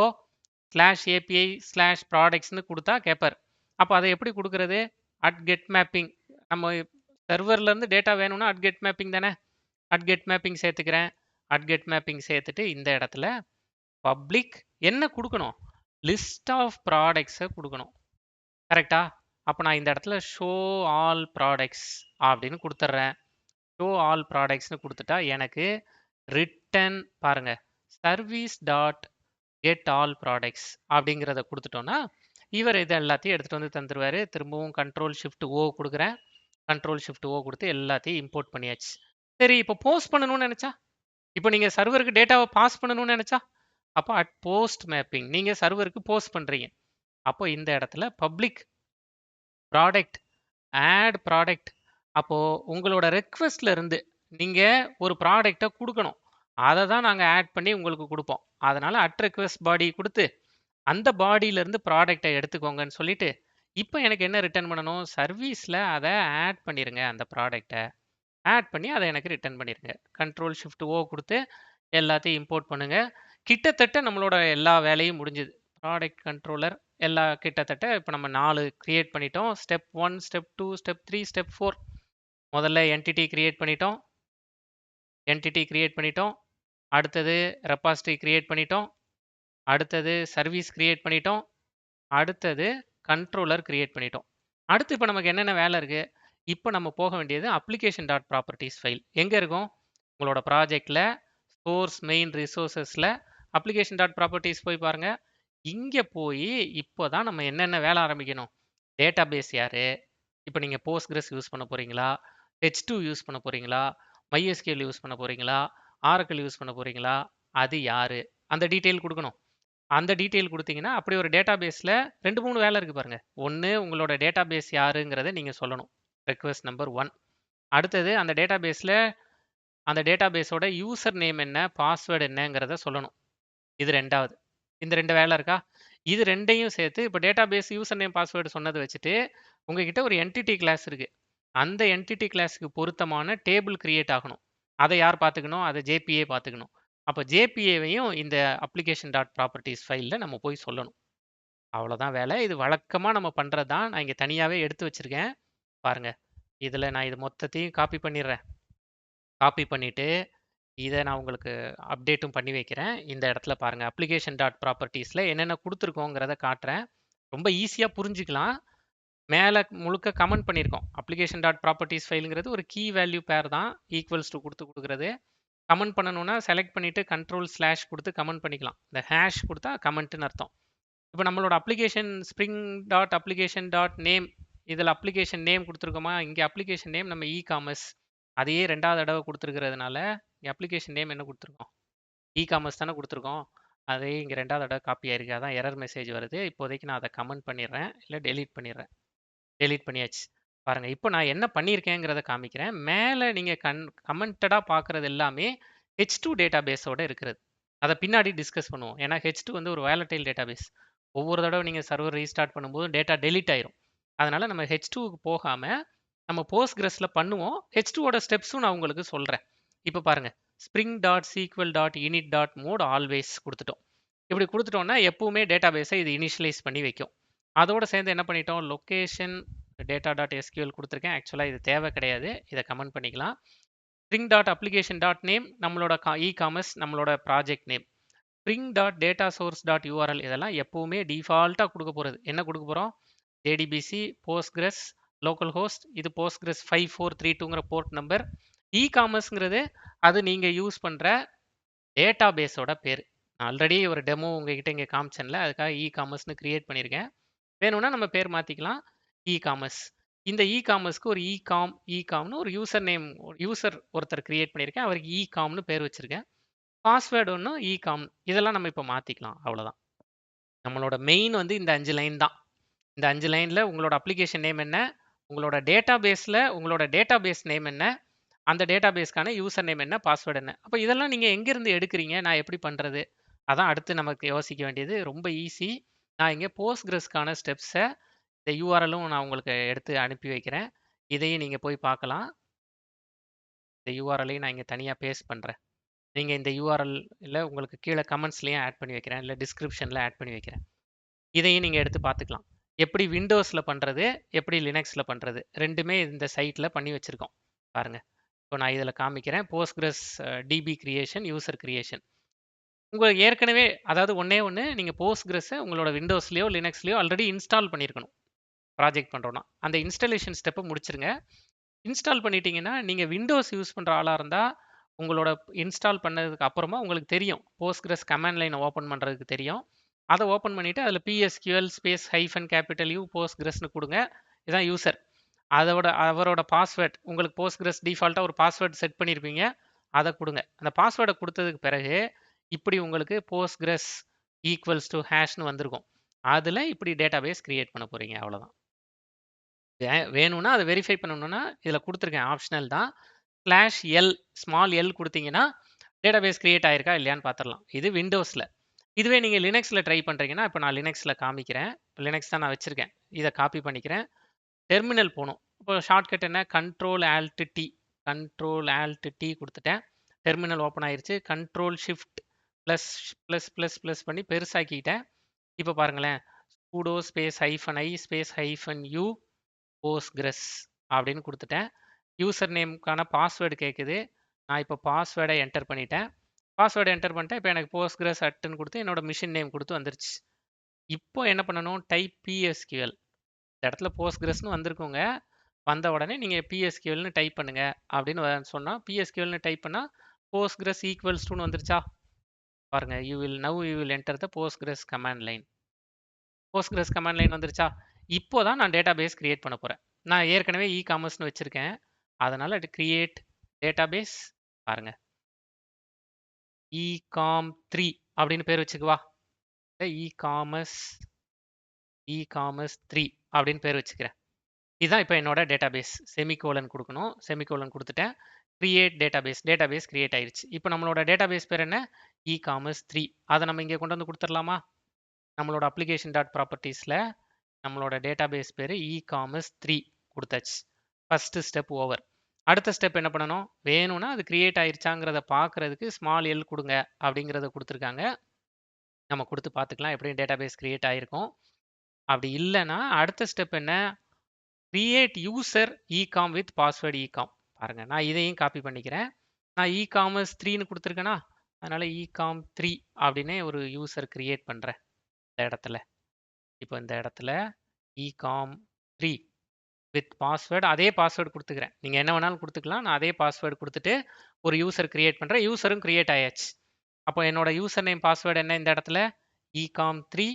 /API/ப்ராடக்ட்ஸ்னு கொடுத்தா கேட்பார். அப்போ அதை எப்படி கொடுக்கறது? get mapping. நம்ம சர்வர்ல இருந்து டேட்டா வேணும்னா get mapping தானே. get mapping சேர்த்துக்கிறேன். get mapping சேர்த்துட்டு இந்த இடத்துல பப்ளிக் என்ன கொடுக்கணும், லிஸ்ட் ஆஃப் ப்ராடக்ட்ஸை கொடுக்கணும். கரெக்டா? அப்போ நான் இந்த இடத்துல ஷோ ஆல் ப்ராடக்ட்ஸ் அப்படின்னு கொடுத்துட்றேன். ஷோ ஆல் ப்ராடக்ட்ஸ்னு கொடுத்துட்டா எனக்கு ரிட்டன் பாருங்க service dot get all products அப்படிங்கிறத கொடுத்துட்டோன்னா இவர் இதை எல்லாத்தையும் எடுத்துகிட்டு வந்து தந்துடுவார். திரும்பவும் கண்ட்ரோல் ஷிஃப்ட் ஓ கொடுக்குறேன். கண்ட்ரோல் ஷிஃப்ட் ஓ கொடுத்து எல்லாத்தையும் இம்போர்ட் பண்ணியாச்சு. சரி, இப்போ போஸ்ட் பண்ணணும்னு நினச்சா, இப்போ நீங்கள் சர்வருக்கு டேட்டாவை பாஸ் பண்ணணும்னு நினச்சா, அப்போ அட் போஸ்ட் மேப்பிங் நீங்கள் சர்வருக்கு போஸ்ட் பண்ணுறீங்க. அப்போ இந்த இடத்துல பப்ளிக் ப்ராடக்ட் ஆட் ப்ராடக்ட். அப்போது உங்களோட ரெக்வெஸ்ட்ல இருந்து நீங்கள் ஒரு ப்ராடக்டை கொடுக்கணும். அதை தான் நாங்கள் ஆட் பண்ணி உங்களுக்கு கொடுப்போம். அதனால் அட் ரெக்வெஸ்ட் பாடி கொடுத்து அந்த பாடியிலேருந்து ப்ராடக்டை எடுத்துக்கோங்கன்னு சொல்லிட்டு இப்போ எனக்கு என்ன ரிட்டர்ன் பண்ணணும், சர்வீஸில் அதை ஆட் பண்ணிடுங்க. அந்த ப்ராடக்டை ஆட் பண்ணி அதை எனக்கு ரிட்டர்ன் பண்ணிடுங்க. கண்ட்ரோல் ஷிஃப்ட் ஓ கொடுத்து எல்லாத்தையும் இம்போர்ட் பண்ணுங்கள். கிட்டத்தட்ட நம்மளோட எல்லா வேலையும் முடிஞ்சுது. ப்ராடக்ட் கண்ட்ரோலர் எல்லா கிட்டத்தட்ட இப்போ நம்ம 4 கிரியேட் பண்ணிட்டோம். Step 1, step 2, step 3, step 4. முதல்ல என்டிட்டி கிரியேட் பண்ணிட்டோம். அடுத்தது ரெபாசிட்டரி கிரியேட் பண்ணிட்டோம். அடுத்தது சர்வீஸ் கிரியேட் பண்ணிட்டோம். அடுத்தது கண்ட்ரோலர் கிரியேட் பண்ணிட்டோம். அடுத்து இப்போ நமக்கு என்னென்ன வேலை இருக்குது, இப்போ நம்ம போக வேண்டியது அப்ளிகேஷன் டாட் ப்ராப்பர்ட்டிஸ் ஃபைல். எங்கே இருக்கும், உங்களோட ப்ராஜெக்டில் சோர்ஸ் மெயின் ரிசோர்ஸஸில் அப்ளிகேஷன் டாட் ப்ராப்பர்ட்டிஸ் போய் பாருங்கள். இங்கே போய் இப்போ தான் நம்ம என்னென்ன வேலை ஆரம்பிக்கணும், டேட்டா பேஸ் யார், இப்போ நீங்கள் போஸ்ட்கிரஸ் யூஸ் பண்ண போகிறீங்களா, H2 யூஸ் பண்ண போகிறீங்களா, MySQL யூஸ் பண்ண போகிறீங்களா, Oracle யூஸ் பண்ண போகிறீங்களா, அது யார், அந்த டீட்டெயில் கொடுக்கணும். அந்த டீட்டெயில் கொடுத்தீங்கன்னா அப்படி ஒரு டேட்டா பேஸில் 2-3 வேலை இருக்குது பாருங்கள். ஒன்று, உங்களோட டேட்டா பேஸ் யாருங்கிறத நீங்கள் சொல்லணும், ரெக்வெஸ்ட் நம்பர் 1. அடுத்தது அந்த டேட்டா பேஸில் அந்த டேட்டா பேஸோட யூசர் நேம் என்ன, பாஸ்வேர்டு என்னங்கிறத சொல்லணும். இது 2வது. இந்த 2 வேலை இருக்கா, இது 2ஐயும் சேர்த்து இப்போ database user name password சொன்னதை வச்சுட்டு உங்ககிட்ட ஒரு என்டிட்டி கிளாஸ் இருக்குது. அந்த என்டிட்டி கிளாஸுக்கு பொருத்தமான டேபிள் கிரியேட் ஆகணும். அதை யார் பார்த்துக்கணும், அதை ஜேபிஏ பார்த்துக்கணும். அப்போ ஜேபிஏவையும் இந்த அப்ளிகேஷன் டாட் ப்ராப்பர்ட்டிஸ் ஃபைலில் நம்ம போய் சொல்லணும். அவ்வளோதான் வேலை. இது வழக்கமாக நம்ம பண்ணுறது தான். நான் இங்கே தனியாகவே எடுத்து வச்சுருக்கேன் பாருங்கள். இதில் நான் இது மொத்தத்தையும் காப்பி பண்ணிடுறேன். காப்பி பண்ணிவிட்டு இதை நான் உங்களுக்கு அப்டேட்டும் பண்ணி வைக்கிறேன். இந்த இடத்துல பாருங்கள், அப்ளிகேஷன் டாட் ப்ராப்பர்ட்டிஸில் என்னென்ன கொடுத்துருக்கோங்கிறத காட்டுறேன். ரொம்ப ஈஸியாக புரிஞ்சுக்கலாம். மேலே முழுக்க கமெண்ட் பண்ணியிருக்கோம். அப்ளிகேஷன் டாட் ப்ராப்பர்ட்டிஸ் ஃபைலுங்கிறது ஒரு கீ வேல்யூ பேர் தான், ஈக்குவல்ஸ் டு கொடுக்குறது. கமெண்ட் பண்ணணும்னா செலக்ட் பண்ணிவிட்டு கண்ட்ரோல்/ கொடுத்து கமெண்ட் பண்ணிக்கலாம். இந்த ஹேஷ் கொடுத்தா கமெண்ட்டுன்னு அர்த்தம். இப்போ நம்மளோட application spring dot application dot name, இதில் அப்ளிகேஷன் நேம் கொடுத்துருக்கோமா, இங்கே அப்ளிகேஷன் நேம் நம்ம இ-காமர்ஸ் அதையே 2வது தடவை கொடுத்துருக்கிறதுனால இங்கே அப்ளிகேஷன் நேம் என்ன கொடுத்துருக்கோம், இ-காமர்ஸ் தானே கொடுத்துருக்கோம். அதே இங்கே 2வது தடவை காப்பி ஆயிருக்கு. அதான் எரர் மெசேஜ் வருது. இப்போதைக்கு நான் அதை கமெண்ட் பண்ணிடுறேன், இல்லை டெலீட் பண்ணிடுறேன். டெலீட் பண்ணியாச்சு. பாருங்கள், இப்போ நான் என்ன பண்ணியிருக்கேங்கிறத காமிக்கிறேன். மேலே நீங்கள் கமெண்டடாக பார்க்குறது எல்லாமே H2 டேட்டா பேஸோடு இருக்கிறது. அதை பின்னாடி டிஸ்கஸ் பண்ணுவோம். ஏன்னா H2 வந்து ஒரு வேலட்டைல் டேட்டா பேஸ். ஒவ்வொரு தடவை நீங்கள் சர்வர் ரீஸ்டார்ட் பண்ணும்போது டேட்டா டெலீட் ஆயிரும். அதனால் நம்ம H2க்கு போகாமல் நம்ம போஸ்ட்கிரஸில் பண்ணுவோம். H2ஓட ஸ்டெப்ஸும் நான் உங்களுக்கு சொல்கிறேன். இப்போ பாருங்கள், Spring dot SQL dot init dot mode always கொடுத்துட்டோம். இப்படி கொடுத்துட்டோம்னா எப்பவுமே டேட்டா பேஸை இது இனிஷியலைஸ் பண்ணி வைக்கும். அதோடு சேர்ந்து என்ன பண்ணிட்டோம், லொக்கேஷன் டேட்டா டாட் எஸ்கியூஎல் கொடுத்துருக்கேன். ஆக்சுவலாக இது தேவை கிடையாது, இதை கமெண்ட் பண்ணிக்கலாம். Spring dot application dot name நம்மளோட இ-காமர்ஸ், நம்மளோட project name. Spring dot data source dot URL இதெல்லாம் எப்பவுமே டிஃபால்ட்டாக கொடுக்க போகிறது. என்ன கொடுக்க போகிறோம், JDBC போஸ்ட்கிரஸ் லோக்கல் ஹோஸ்ட், இது போஸ்ட்கிரஸ் 5432ங்கிற போர்ட் நம்பர். இ-காமர்ஸ்ங்கிறது அது நீங்கள் யூஸ் பண்ணுற டேட்டா பேஸோட பேர். ஆல்ரெடி ஒரு டெமோ உங்ககிட்ட இங்கே காமிச்சேன்ல, அதுக்காக இ-காமர்ஸ்னு கிரியேட் பண்ணியிருக்கேன். வேணும்னா நம்ம பேர் மாற்றிக்கலாம், இ-காமர்ஸ். இந்த இ-காமர்ஸ்க்கு ஒரு இகாம்னு ஒரு யூசர் நேம், யூசர் ஒருத்தர் கிரியேட் பண்ணியிருக்கேன், அவருக்கு இகாம்னு பேர் வச்சுருக்கேன். பாஸ்வேர்டு ஒன்று இகாம். இதெல்லாம் நம்ம இப்போ மாற்றிக்கலாம். அவ்வளோதான். நம்மளோட மெயின் வந்து இந்த 5 லைன் தான். இந்த 5 லைனில் உங்களோட அப்ளிகேஷன் நேம் என்ன, உங்களோட டேட்டா பேஸில் உங்களோட டேட்டா பேஸ் நேம் என்ன, அந்த டேட்டா பேஸ்க்கான யூசர் நேம் என்ன, பாஸ்வேர்டு என்ன. அப்போ இதெல்லாம் நீங்கள் எங்கேருந்து எடுக்கிறீங்க, நான் எப்படி பண்ணுறது, அதான் அடுத்து நமக்கு யோசிக்க வேண்டியது. ரொம்ப ஈஸி. நான் இங்கே போஸ்ட்கிரஸ்க்கான ஸ்டெப்ஸை இந்த யூஆர்எல்லும் நான் உங்களுக்கு எடுத்து அனுப்பி வைக்கிறேன். இதையும் நீங்கள் போய் பார்க்கலாம். இந்த யூஆர்எல்லையும் நான் இங்கே தனியாக பேஸ்ட் பண்ணுறேன். நீங்கள் இந்த யூஆர்எல்ல உங்களுக்கு கீழே கமெண்ட்ஸ்லேயும் ஆட் பண்ணி வைக்கிறேன், இல்லை டிஸ்கிரிப்ஷனில் ஆட் பண்ணி வைக்கிறேன். இதையும் நீங்கள் எடுத்து பார்த்துக்கலாம். எப்படி விண்டோஸ்ல பண்றது, எப்படி லினக்ஸ்ல பண்றது. 2மே இந்த சைட்ல பண்ணி வச்சிருக்கோம். பாருங்க. இப்போ நான் இதுல காமிக்கிறேன். Postgres DB creation, user creation. உங்களுக்கு ஏற்கனவே அதாவது ஒண்ணே ஒண்ணு நீங்க Postgres உங்களோட விண்டோஸ்லயோ, லினக்ஸ்லயோ ஆல்ரெடி இன்ஸ்டால் பண்ணியிருக்கணும். ப்ராஜெக்ட் பண்றோம்னா. அந்த இன்ஸ்டாலேஷன் ஸ்டெப்ப முடிச்சிருங்க. இன்ஸ்டால் பண்ணிட்டீங்கன்னா, நீங்க விண்டோஸ் யூஸ் பண்ற ஆளா இருந்தா, உங்களோட இன்ஸ்டால் பண்ணதுக்கு அப்புறமா உங்களுக்கு தெரியும். Postgres கமாண்ட் லைன ஓப்பன் பண்றதுக்கு தெரியும். அத ஓப்பன் பண்ணிட்டு அதுல PSQL space hyphen capital U Postgresன்னு குடுங்க. இதான் யூசர். அவரோட பாஸ்வேர்ட் உங்களுக்கு Postgres டிஃபால்ட்டா ஒரு பாஸ்வேர்ட் செட் பண்ணியிருப்பீங்க. அத குடுங்க. அந்த பாஸ்வேர்ட குடுத்ததுக்கு பிறகு, இப்படி உங்களுக்கு Postgres ஈக்குவல்ஸ் டூ ஹேஷ்ன்னு வந்திருக்கும். அதுல இப்படி டேட்டாபேஸ் கிரியேட் பண்ண போறீங்க. அவ்வளவுதான். வேணும்னா அத வெரிஃபை பண்ணணும்னா, இதுல குடுத்துருக்கேன். ஆப்ஷனல் தான். /L ஸ்மால் எல் குடுத்தீங்கன்னா, டேட்டாபேஸ் கிரியேட் ஆயிருக்கா இல்லையான்னு பார்த்துரலாம். இது விண்டோஸ்ல. இதுவே நீங்க லினக்ஸ்ல ட்ரை பண்றீங்கன்னா, இப்ப நான் லினக்ஸ்ல காமிக்கிறேன். லினக்ஸ் தான் நான் வச்சிருக்கேன். இத காப்பி பண்ணிக்கிறேன். டெர்மினல் போணும். இப்போ ஷார்ட்கட் என்ன? Control alt D. Control alt D குடுத்துட்டேன். டெர்மினல் ஓப்பன் ஆயிருச்சு. Control shift plus plus plus plus பண்ணி பெருசாக்கிட்டேன். இப்ப பாருங்களேன். sudo space hyphen I space hyphen U Postgres அப்படின்னு குடுத்துட்டேன். யூசர் நேம்க்கான பாஸ்வேர்டு கேட்குது. நான் இப்போ பாஸ்வேர்டை என்டர் பண்ணிட்டேன். பாஸ்வேர்டு என்டர் பண்ணிட்டேன். இப்போ எனக்கு Postgres @ன்னு கொடுத்து என்னோட மிஷின் நேம் கொடுத்து வந்துருச்சு. இப்போ என்ன பண்ணணும்? Type PSQL. இந்த இடத்துல Postgresன்னு வந்திருக்குங்க. வந்த உடனே நீங்க PSQLன்னு டைப் பண்ணுங்க அப்படின்னு சொன்னா PSQLன்னு டைப் பண்ணா Postgres ஈக்குவல்ஸ் டுன்னு வந்துருச்சா? பாருங்க. You will enter the Postgres command line. Postgres command line வந்துருச்சா? இப்போ தான் நான் டேட்டாபேஸ் கிரியேட் பண்ண போறேன். நான் ஏற்கனவே இ-காமர்ஸ்னு வச்சிருக்கேன். அதனால கிரியேட் டேட்டாபேஸ் பாருங்க. ecom3 அப்படின்னு பேர் வச்சுக்குவா. இ-காமர்ஸ் 3 அப்படின்னு பேர் வச்சுக்கிறேன். இதுதான் இப்போ என்னோட டேட்டாபேஸ். செமிகோலன் கொடுக்கணும். செமிகோலன் கொடுத்துட்டேன். கிரியேட் டேட்டாபேஸ் கிரியேட் ஆயிருச்சு. இப்போ நம்மளோட டேட்டாபேஸ் பேர் என்ன? இ-காமர்ஸ் 3. அதை நம்ம இங்கே கொண்டு வந்து கொடுத்துடலாமா? நம்மளோட அப்ளிகேஷன் டாட் ப்ராப்பர்ட்டிஸில் நம்மளோட டேட்டாபேஸ் பேர் இ-காமர்ஸ் 3 கொடுத்தாச்சு. First step over. அடுத்த ஸ்டெப் என்ன பண்ணணும்? வேணும்னா அது கிரியேட் ஆயிருச்சாங்கிறத பார்க்கறதுக்கு ஸ்மால் எல் கொடுங்க அப்படிங்கிறத கொடுத்துருக்காங்க. நம்ம கொடுத்து பார்த்துக்கலாம் எப்படி டேட்டாபேஸ் கிரியேட் ஆயிருக்கும். அப்படி இல்லைன்னா அடுத்த ஸ்டெப் என்ன? Create user ecom with password ecom. பாருங்க, நான் இதையும் காப்பி பண்ணிக்கிறேன். நான் இ-காமர்ஸ் 3ன்னு கொடுத்துருக்கேனா, அதனால இகாம்3 அப்படின்னே ஒரு யூசர் கிரியேட் பண்றேன் இந்த இடத்துல. இப்போ இந்த இடத்துல இகாம்3 வித் பாஸ்வேர்டு அதே பாஸ்வேர்டு கொடுத்துக்கிறேன். நீங்க என்ன வேணாலும் கொடுத்துக்கலாம். நான் அதே பாஸ்வேர்டு கொடுத்துட்டு ஒரு யூசர் கிரியேட் பண்றேன். யூசரும் கிரியேட் ஆயாச்சு. அப்போ என்னோட யூசர் நேம் பாஸ்வேர்டு என்ன? இந்த இடத்துல இகாம்3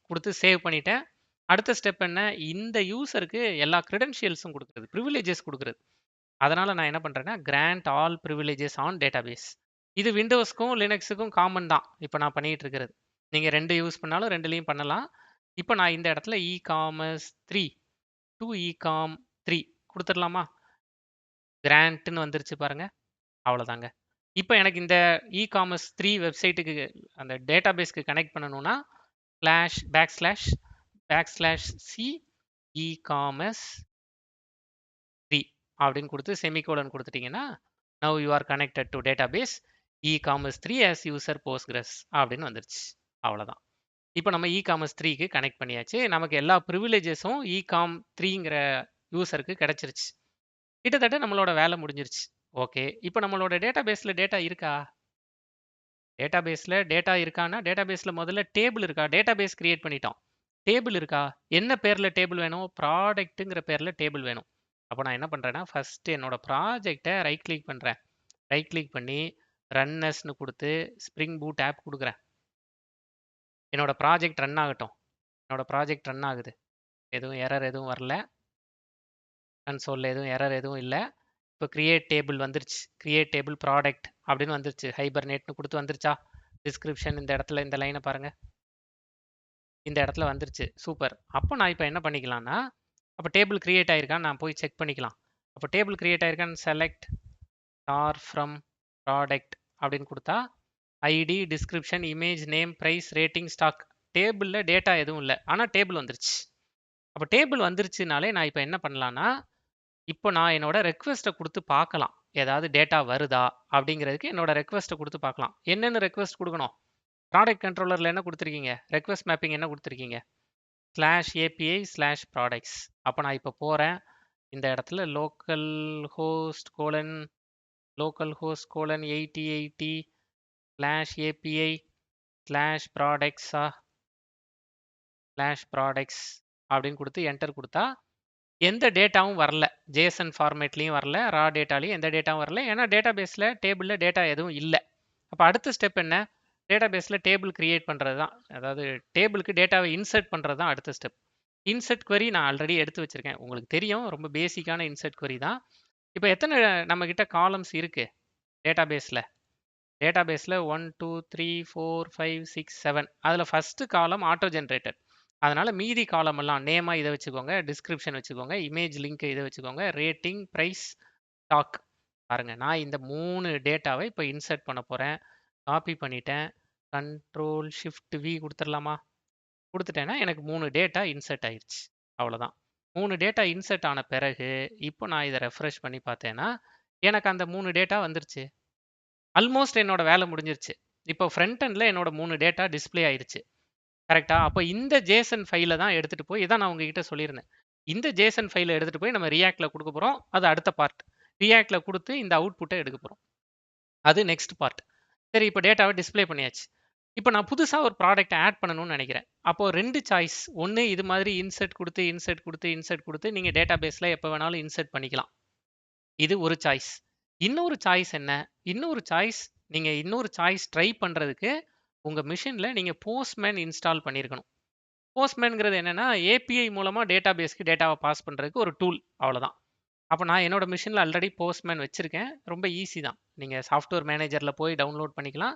கொடுத்து சேவ் பண்ணிட்டேன். அடுத்த ஸ்டெப் என்ன? இந்த யூசருக்கு எல்லா கிரெடென்ஷியல்ஸும் கொடுக்குறது, ப்ரிவிலேஜஸ் கொடுக்குறது. அதனால நான் என்ன பண்றேன்னா grant all privileges on database. இது விண்டோஸ்க்கும் லினக்ஸுக்கும் காமன் தான். இப்போ நான் பண்ணிட்டு இருக்கிறது. நீங்க 2 யூஸ் பண்ணாலும் 2லயும் பண்ணலாம். இப்போ நான் இந்த இடத்துல இ-காமர்ஸ் 3 டு இகாம்3 கொடுத்துடலாமா? கிராண்ட்னு வந்துருச்சு பாருங்க. அவ்வளோதாங்க. இப்போ எனக்கு இந்த இ-காமர்ஸ் 3 வெப்சைட்டுக்கு அந்த டேட்டாபேஸ்க்கு கனெக்ட் பண்ணணும்னா //c e-commerce3 அப்படின்னு கொடுத்து செமிகோலன் கொடுத்துட்டீங்கன்னா now you are connected to database e-commerce3 as user Postgres அப்படின்னு வந்துருச்சு. அவ்வளோதான். இப்போ நம்ம இ-காமர்ஸ் 3க்கு கனெக்ட் பண்ணியாச்சு. நமக்கு எல்லா ப்ரிவிலேஜஸும் இகாம்3ங்கிற யூசருக்கு கிடைச்சிருச்சு. கிட்டத்தட்ட நம்மளோட வேலை முடிஞ்சிருச்சு. ஓகே. இப்போ நம்மளோட டேட்டாபேஸ்ல டேட்டா இருக்கா? டேட்டாபேஸ்ல டேட்டா இருக்கான்னா டேட்டாபேஸ்ல முதல்ல டேபிள் இருக்கா? டேட்டாபேஸ் கிரியேட் பண்ணிட்டோம். டேபிள் இருக்கா? என்ன பேர்ல டேபிள் வேணும்? ப்ராடக்ட்டுங்கிற பேர்ல டேபிள் வேணும். அப்போ நான் என்ன பண்றேன்னா ஃபர்ஸ்ட் என்னோட ப்ராஜெக்டை ரைட் கிளிக் பண்றேன். ரைட் கிளிக் பண்ணி ரன் அஸ்ன்னு கொடுத்து ஸ்ப்ரிங் பூட் ஆப் கொடுக்குறேன். என்னோட ப்ராஜெக்ட் ரன் ஆகட்டும். என்னோட ப்ராஜெக்ட் ரன் ஆகுது. எதுவும் எரர் எதுவும் வரல. கன்சோல்ல எதுவும் எரர் எதுவும் இல்லை. இப்போ கிரியேட் டேபிள் வந்துருச்சு. கிரியேட் டேபிள் ப்ராடக்ட் அப்படின்னு வந்துருச்சு. ஹைபர்நேட்னு கொடுத்து வந்துருச்சா? டிஸ்கிரிப்ஷன் இந்த இடத்துல இந்த லைனை பாருங்க. இந்த இடத்துல வந்துருச்சு. சூப்பர். அப்போ நான் இப்போ என்ன பண்ணிக்கலாம்னா, அப்போ டேபிள் கிரியேட் ஆயிருக்கான்னு நான் போய் செக் பண்ணிக்கலாம். அப்போ டேபிள் கிரியேட் ஆயிருக்கான்னு செலக்ட் ஸ்டார் ஃப்ரம் ப்ராடக்ட் அப்படின்னு கொடுத்தா ID, description, image, name, price, rating, stock. டேபிளில் டேட்டா எதுவும் இல்லை. ஆனால் டேபிள் வந்துருச்சு. அப்போ டேபிள் வந்துருச்சுனாலே நான் இப்போ என்ன பண்ணலான்னா, இப்போ நான் என்னோட ரெக்வெஸ்ட்டை கொடுத்து பார்க்கலாம். ஏதாவது டேட்டா வருதா அப்படிங்கிறதுக்கு என்னோட ரெக்வெஸ்ட்டை கொடுத்து பார்க்கலாம். என்னென்னு ரெக்வெஸ்ட் கொடுக்கணும்? ப்ராடக்ட் கண்ட்ரோலரில் என்ன கொடுத்துருக்கீங்க? ரெக்வெஸ்ட் மேப்பிங் என்ன கொடுத்துருக்கீங்க? /API/products. அப்போ நான் இப்போ போகிறேன், இந்த இடத்துல லோக்கல் ஹோஸ்ட் கோலன் 8080/API/products அப்படின்னு கொடுத்து என்டர் கொடுத்தா எந்த டேட்டாவும் வரல. ஜேசன் ஃபார்மேட்லையும் வரல, ரா டேட்டாலையும் எந்த டேட்டாவும் வரல. ஏன்னா டேட்டாபேஸில் டேபிளில் டேட்டா எதுவும் இல்லை. அப்போ அடுத்த ஸ்டெப் என்ன? டேட்டாபேஸில் டேபிள் கிரியேட் பண்ணுறது தான், அதாவது டேபிளுக்கு டேட்டாவை இன்சர்ட் பண்ணுறது தான் அடுத்த ஸ்டெப். இன்சர்ட் query நான் ஆல்ரெடி எடுத்து வச்சிருக்கேன், உங்களுக்கு தெரியும், ரொம்ப பேசிக்கான இன்சர்ட் query தான். இப்போ எத்தனை நம்மக்கிட்ட காலம்ஸ் இருக்குது டேட்டாபேஸில்? டேட்டாபேஸில் 1 2 3 4 5 6 7. அதில் ஃபஸ்ட்டு காலம் ஆட்டோ ஜென்ரேட்டட். அதனால் மீதி காலம் எல்லாம் நேமாக இதை வச்சுக்கோங்க, டிஸ்கிரிப்ஷன் வச்சுக்கோங்க, இமேஜ் லிங்க் இதை வச்சுக்கோங்க, ரேட்டிங், ப்ரைஸ், ஸ்டாக். பாருங்கள், நான் இந்த 3 டேட்டாவை இப்போ இன்சர்ட் பண்ண போகிறேன். காப்பி பண்ணிட்டேன், Ctrl+Shift+V கொடுத்துடலாமா? கொடுத்துட்டேன்னா எனக்கு 3 டேட்டா இன்சர்ட் ஆயிடுச்சு. அவ்வளோதான். 3 டேட்டா இன்சர்ட் ஆன பிறகு இப்போ நான் இதை ரெஃப்ரெஷ் பண்ணி பார்த்தேன்னா எனக்கு அந்த 3 டேட்டா வந்துருச்சு. ஆல்மோஸ்ட் என்னோட வேலை முடிஞ்சிருச்சு. இப்போ ஃப்ரண்ட் எண்டில் என்னோட 3 டேட்டா டிஸ்பிளே ஆயிடுச்சு. கரெக்டா? அப்போ இந்த ஜேசன் ஃபைலை தான் எடுத்துகிட்டு போய், இதான் நான் உங்ககிட்ட சொல்லியிருந்தேன், இந்த ஜேசன் ஃபைலை எடுத்துகிட்டு போய் நம்ம ரியாக்டில் கொடுக்க போகிறோம். அது அடுத்த பார்ட். ரியாக்டில் கொடுத்து இந்த அவுட்புட்டை எடுக்க போகிறோம். அது நெக்ஸ்ட் பார்ட். சரி, இப்போ டேட்டாவை டிஸ்பிளே பண்ணியாச்சு. இப்போ நான் புதுசாக ஒரு ப்ராடக்ட் ஆட் பண்ணணும்னு நினைக்கிறேன். அப்போது 2 சாய்ஸ். ஒன்று, இது மாதிரி இன்சர்ட் கொடுத்து நீங்கள் டேட்டா பேஸில் எப்போ வேணாலும் இன்சர்ட் பண்ணிக்கலாம். இது ஒரு சாய்ஸ். இன்னொரு சாய்ஸ் என்ன? இன்னொரு சாய்ஸ் ட்ரை பண்ணுறதுக்கு உங்கள் மிஷினில் நீங்கள் போஸ்ட்மேன் இன்ஸ்டால் பண்ணியிருக்கணும். போஸ்ட்மேனுங்கிறது என்னென்னா, ஏபிஐ மூலமாக டேட்டா பேஸ்க்கு டேட்டாவை பாஸ் பண்ணுறதுக்கு ஒரு டூல், அவ்வளோதான். அப்போ நான் என்னோட மிஷினில் ஆல்ரெடி போஸ்ட்மேன் வச்சுருக்கேன். ரொம்ப ஈஸி தான். நீங்கள் சாஃப்ட்வேர் மேனேஜரில் போய் டவுன்லோட் பண்ணிக்கலாம்.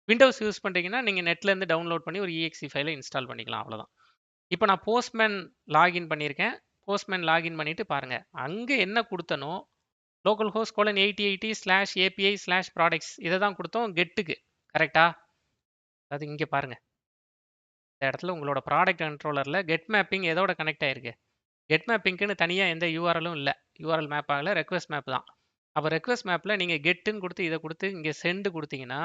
விண்டோஸ் யூஸ் பண்ணுறீங்கன்னா நீங்கள் நெட்லேருந்து டவுன்லோட் பண்ணி ஒரு EXE ஃபைலை இன்ஸ்டால் பண்ணிக்கலாம், அவ்வளோதான். இப்போ நான் போஸ்ட்மேன் லாகின் பண்ணியிருக்கேன். போஸ்ட்மேன் லாகின் பண்ணிவிட்டு பாருங்கள், அங்கே என்ன கொடுத்தனோ லோக்கல் ஹோஸ்ட் கோலன் 8080/API/products இதை தான் கொடுத்தோம் கெட்டுக்கு. கரெக்டா? அது இங்கே பாருங்கள், இந்த இடத்துல உங்களோட ப்ராடக்ட் கண்ட்ரோலரில் கெட் மேப்பிங் எதோட கனெக்ட் ஆகிருக்கு? கெட் மேப்பிங்க்குன்னு தனியாக எந்த யூஆர்எலும் இல்லை. யூஆர்எல் மேப் ஆகலை, ரெக்வஸ்ட் மேப் தான். அப்போ ரெக்வஸ்ட் மேப்பில் நீங்கள் கெட்டுன்னு கொடுத்து இதை கொடுத்து இங்கே சென்டு கொடுத்தீங்கன்னா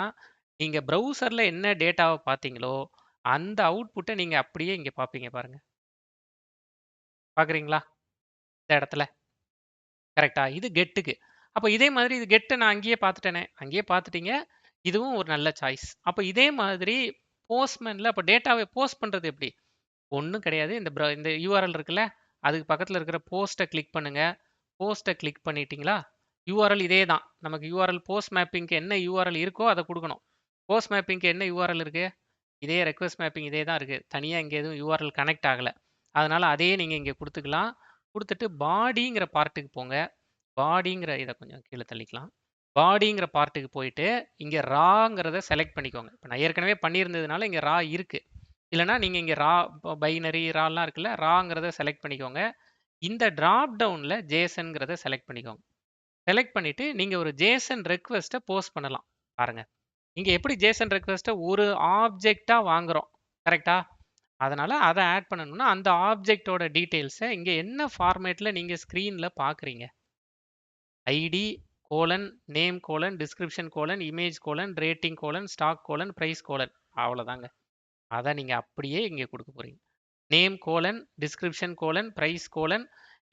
நீங்கள் ப்ரௌசரில் என்ன டேட்டாவை பார்த்தீங்களோ அந்த அவுட்புட்டை நீங்கள் அப்படியே இங்கே பார்ப்பீங்க. பாருங்கள், பார்க்குறீங்களா இந்த இடத்துல? கரெக்டா? இது கெட்டுக்கு. அப்போ இதே மாதிரி இது கெட்டை நான் அங்கேயே பார்த்துட்டேனே, அங்கேயே பார்த்துட்டீங்க. இதுவும் ஒரு நல்ல சாய்ஸ். அப்போ இதே மாதிரி போஸ்ட்மேனில் அப்போ டேட்டாவை போஸ்ட் பண்ணுறது எப்படி? ஒன்றும் கிடையாது. இந்த யூஆர்எல் இருக்குல்ல, அதுக்கு பக்கத்தில் இருக்கிற போஸ்ட்டை கிளிக் பண்ணுங்கள். போஸ்ட்டை கிளிக் பண்ணிட்டீங்களா? யூஆர்எல் இதே தான். நமக்கு யூஆர்எல் போஸ்ட் மேப்பிங்க்கு என்ன யூஆர்எல் இருக்கோ அதை கொடுக்கணும். போஸ்ட் மேப்பிங்க்கு என்ன யூஆர்எல் இருக்குது? இதே ரெக்வஸ்ட் மேப்பிங் இதே தான் இருக்குது. தனியாக இங்கே எதுவும் யூஆர்எல் கனெக்ட் ஆகலை. அதனால் அதையே நீங்கள் இங்கே கொடுத்துக்கலாம். கொடுத்துட்டு பாடிங்கிற பார்ட்டுக்கு போங்க. பாடிங்கிற இதை கொஞ்சம் கீழே தள்ளிக்கலாம். பாடிங்கிற பார்ட்டுக்கு போயிட்டு இங்கே ராங்கிறத செலக்ட் பண்ணிக்கோங்க. இப்போ நான் ஏற்கனவே பண்ணியிருந்ததுனால இங்கே ரா இருக்குது. இல்லைனா நீங்கள் இங்கே ரா பைனரி ராலாம் இருக்குல்ல, ராங்கிறத செலக்ட் பண்ணிக்கோங்க. இந்த ட்ராப் டவுனில் ஜேசன்கிறத செலக்ட் பண்ணிக்கோங்க. செலக்ட் பண்ணிவிட்டு நீங்கள் ஒரு ஜேசன் ரெக்வெஸ்ட்டை போஸ்ட் பண்ணலாம். பாருங்கள், இங்கே எப்படி ஜேசன் ரெக்வெஸ்ட்டை ஒரு ஆப்ஜெக்டாக வாங்குகிறோம். கரெக்டா? அதனால் அதை ஆட் பண்ணணும்னா அந்த ஆப்ஜெக்டோட டீட்டெயில்ஸை இங்கே என்ன ஃபார்மேட்டில் நீங்கள் ஸ்க்ரீனில் பார்க்குறீங்க, ID colon name colon description colon image colon rating colon stock colon price colon, அவ்வளோதாங்க. அதை நீங்கள் அப்படியே இங்கே கொடுக்க போகிறீங்க. Name colon description colon price colon,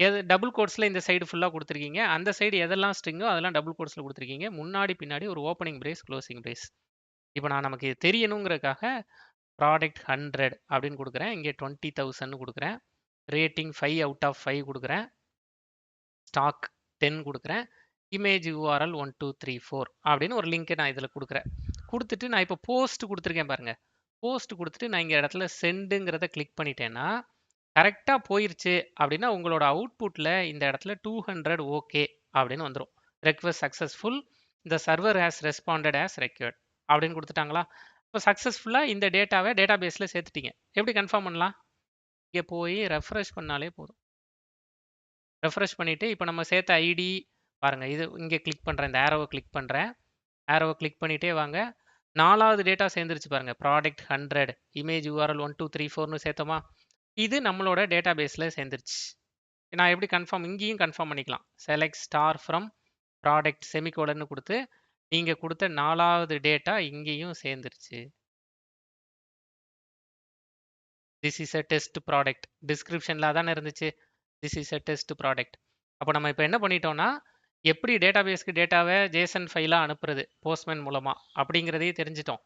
எது டபுள் கோட்ஸில் இந்த சைடு ஃபுல்லாக கொடுத்துருக்கீங்க. அந்த சைடு எதெல்லாம் ஸ்ட்ரிங்கோ அதெல்லாம் டபுள் கோட்ஸில் கொடுத்துருக்கீங்க. முன்னாடி பின்னாடி ஒரு ஓப்பனிங் பிரேஸ் க்ளோசிங் பிரேஸ். இப்போ நான் நமக்கு இது தெரியணுங்கிறதுக்காக ப்ராடக்ட் 100 அப்படின்னு கொடுக்குறேன். இங்கே 20,000 கொடுக்குறேன். ரேட்டிங் 5/5 கொடுக்குறேன். ஸ்டாக் 10 கொடுக்குறேன். இமேஜ் யூஆர்எல் 1 2 3 4 அப்படின்னு ஒரு லிங்க்கை நான் இதில் கொடுக்குறேன். கொடுத்துட்டு நான் இப்போ போஸ்ட் கொடுத்துருக்கேன் பாருங்கள். போஸ்ட் கொடுத்துட்டு நான் இங்கே இடத்துல சென்டுங்கிறத கிளிக் பண்ணிட்டேன்னா கரெக்டாக போயிருச்சு அப்படின்னா உங்களோட அவுட்புட்டில் இந்த இடத்துல 200 ஓகே அப்படின்னு வந்துடும். ரெக்வெஸ்ட் சக்ஸஸ்ஃபுல், இந்த server has responded as required அப்படின்னு கொடுத்துட்டாங்களா? இப்போ சக்ஸஸ்ஃபுல்லாக இந்த டேட்டாவை டேட்டா பேஸில் சேர்த்துட்டீங்க. எப்படி கன்ஃபார்ம் பண்ணலாம்? இங்கே போய் ரெஃப்ரெஷ் பண்ணாலே போதும். ரெஃப்ரெஷ் பண்ணிவிட்டு இப்போ நம்ம சேர்த்த ஐடி பாருங்கள், இது இங்கே கிளிக் பண்ணுறேன், இந்த ஆரோவை கிளிக் பண்ணுறேன். ஆரோவை கிளிக் பண்ணிகிட்டே வாங்க. 4வது டேட்டா சேர்ந்துருச்சு பாருங்கள், ப்ராடக்ட் 100 இமேஜ் யூஆர்எல் 1 2 3 4னு சேர்த்தோமா? இது நம்மளோட டேட்டா பேஸில் சேர்ந்துருச்சு. நான் எப்படி கன்ஃபார்ம், இங்கேயும் கன்ஃபார்ம் பண்ணிக்கலாம். செலக்ட் ஸ்டார் ஃப்ரம் ப்ராடக்ட் செமிகோலன்னு கொடுத்து நீங்கள் கொடுத்த 4வது டேட்டா இங்கேயும் சேர்ந்துருச்சு. This is a test product. டிஸ்கிரிப்ஷன்ல அதானே இருந்துச்சு. This is a test product. அப்போ நம்ம இப்போ என்ன பண்ணிட்டோம்னா, எப்படி டேட்டாபேஸ்க்கு டேட்டாவை ஜேசன் ஃபைலாக அனுப்புறது போஸ்ட்மேன் மூலமா அப்படிங்கிறதையும் தெரிஞ்சிட்டோம்.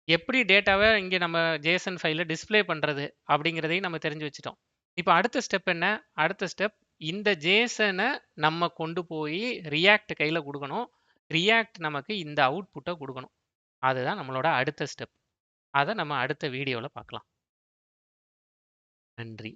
எப்படி டேட்டாவை இங்கே நம்ம ஜேசன் ஃபைலில் டிஸ்ப்ளே பண்ணுறது அப்படிங்கிறதையும் நம்ம தெரிஞ்சு வச்சுட்டோம். இப்போ அடுத்த ஸ்டெப் என்ன? அடுத்த ஸ்டெப் இந்த ஜேசனை நம்ம கொண்டு போய் ரியாக்ட் கையில் கொடுக்கணும். ரியாக்ட் நமக்கு இந்த அவுட்புட்டை கொடுக்கணும். அதுதான் நம்மளோட அடுத்த ஸ்டெப். அதை நம்ம அடுத்த வீடியோவில் பார்க்கலாம். நன்றி.